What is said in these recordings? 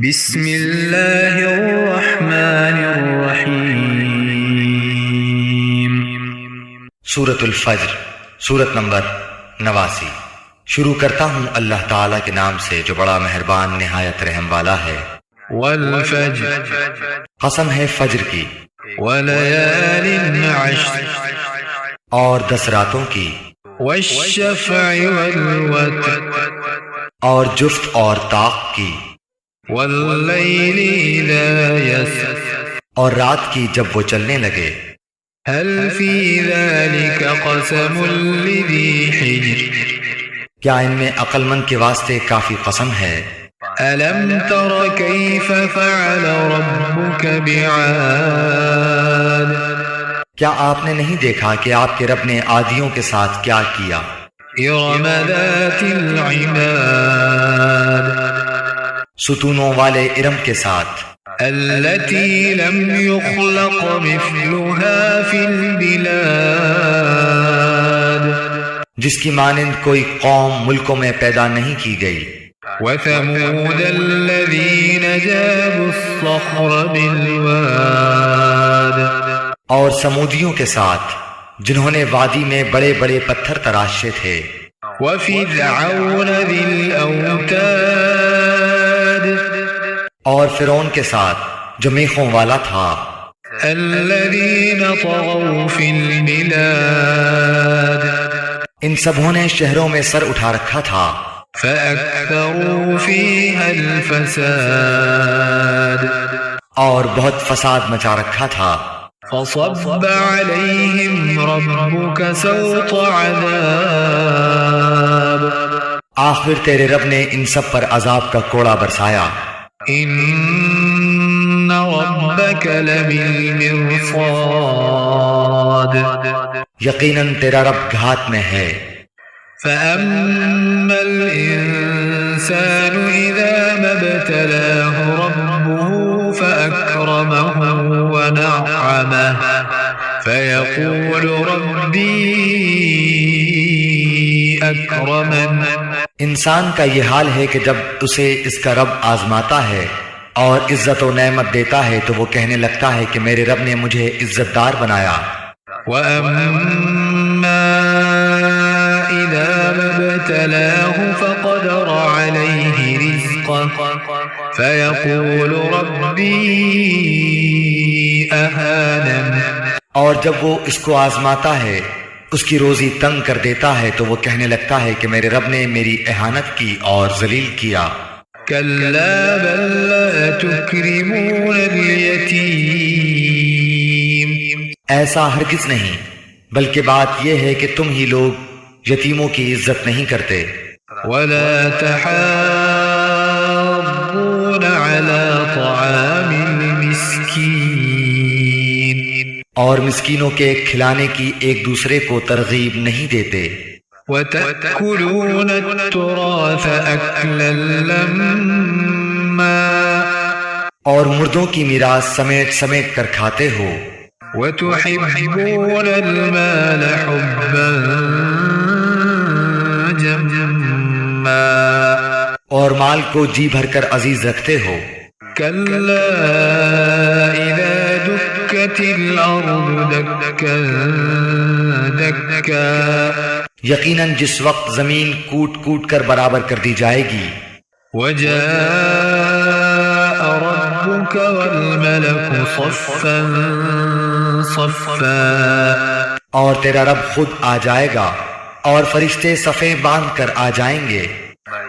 بسم اللہ الرحمن الرحیم۔ سورۃ الفجر، سورت نمبر 89۔ شروع کرتا ہوں اللہ تعالیٰ کے نام سے جو بڑا مہربان نہایت رحم والا ہے۔ والفجر، قسم ہے فجر کی، ولیال عشر، اور 10 راتوں کی، والشفع والوتر، اور جفت اور طاق کی، واللیل اذا یسر، اور رات کی جب وہ چلنے لگے۔ هل فی ذلک قسم لذی حجر، کیا ان میں عقل مند کے واسطے کافی قسم ہے؟ الم تر کیف فعل ربک بعاد، کیا آپ نے نہیں دیکھا کہ آپ کے رب نے عادیوں کے ساتھ کیا کیا؟ ارم ذات العماد، ستونوں والے ارم کے ساتھ، التي لم يخلق مثلها في البلاد، جس کی مانند کوئی قوم ملکوں میں پیدا نہیں کی گئی۔ وثمود الذين جابوا الصخر بالواد، اور سمودیوں کے ساتھ جنہوں نے وادی میں بڑے بڑے پتھر تراشے تھے۔ وفرعون ذي الأوتاد، اور فرعون کے ساتھ جو میخوں والا تھا۔ الذين طغوا في البلاد، ان سبوں نے شہروں میں سر اٹھا رکھا تھا۔ فأكثروا فيها الفساد، اور بہت فساد مچا رکھا تھا۔ فصب عليهم ربك سوط عذاب، آخر تیرے رب نے ان سب پر عذاب کا کوڑا برسایا۔ ان ربك لبالمرصاد، یقیناً تیرا رب گھات میں ہے۔ فأما الإنسان إذا ما ابتلاه ربه فأكرمه ونعمه فيقول ربي أكرمن، انسان کا یہ حال ہے کہ جب اسے اس کا رب آزماتا ہے اور عزت و نعمت دیتا ہے تو وہ کہنے لگتا ہے کہ میرے رب نے مجھے عزت دار بنایا۔ وأما إذا ما ابتلاه فقدر عليه رزقه فيقول ربي أهانن، اور جب وہ اس کو آزماتا ہے، اس کی روزی تنگ کر دیتا ہے تو وہ کہنے لگتا ہے کہ میرے رب نے میری اہانت کی اور ذلیل کیا۔ كلا بل لا تكرمون اليتيم، ایسا ہرگز نہیں، بلکہ بات یہ ہے کہ تم ہی لوگ یتیموں کی عزت نہیں کرتے۔ ولا تحاضون على طعام المسكين، اور مسکینوں کے کھلانے کی ایک دوسرے کو ترغیب نہیں دیتے۔ وتأكلون التراث أكلا لما، اور مردوں کی میراث سمیٹ سمیٹ کر کھاتے ہو۔ وتحبون المال حبا جما، اور مال کو جی بھر کر عزیز رکھتے ہو۔ كلا إذا دكت الأرض دكا دكا، یقیناً جس وقت زمین کوٹ کوٹ کر برابر کر دی جائے گی۔ وجاء ربك والملك صفا صفا، اور تیرا رب خود آ جائے گا اور فرشتے صفیں باندھ کر آ جائیں گے۔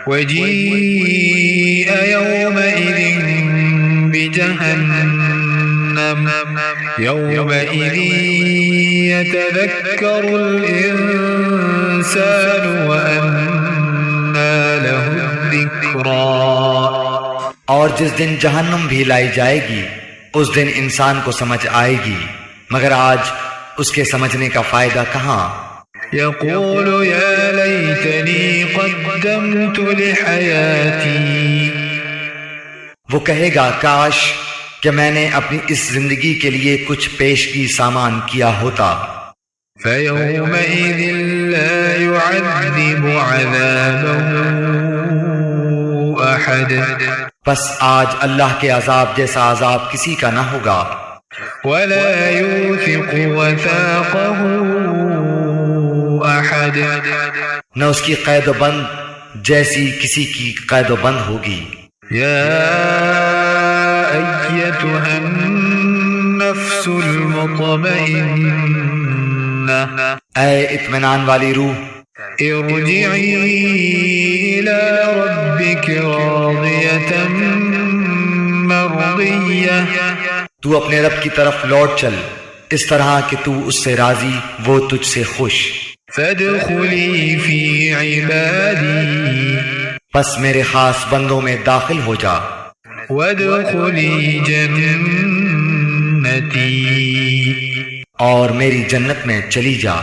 وجيء يومئذ بجهنم، يومئذ يتذكر الإنسان وأنى له الذكرى، اور جس دن جہنم بھی لائی جائے گی اس دن انسان کو سمجھ آئے گی، مگر آج اس کے سمجھنے کا فائدہ کہاں۔ يقول يا ليتني قدمت لحياتي، وہ کہے گا کاش کہ میں نے اپنی اس زندگی کے لیے کچھ پیشگی سامان کیا ہوتا۔ فيومئذ لا يعذب عذابه أحد، بس آج اللہ کے عذاب جیسا عذاب کسی کا نہ ہوگا، ولا يوثق وثاقه أحد. نہ اس کی قید و بند جیسی کسی کی قید و بند ہوگی. يا أيتها النفس المطمئنة اے اطمینان والی روح، ارجعي إلى ربك راضية مرضية. تو اپنے رب کی طرف لوٹ چل اس طرح کہ تو اس سے راضی، وہ تجھ سے خوش. فادخلي في عبادي پس میرے خاص بندوں میں داخل ہو جا، وادخلي جنتي. اور میری جنت میں چلی جا.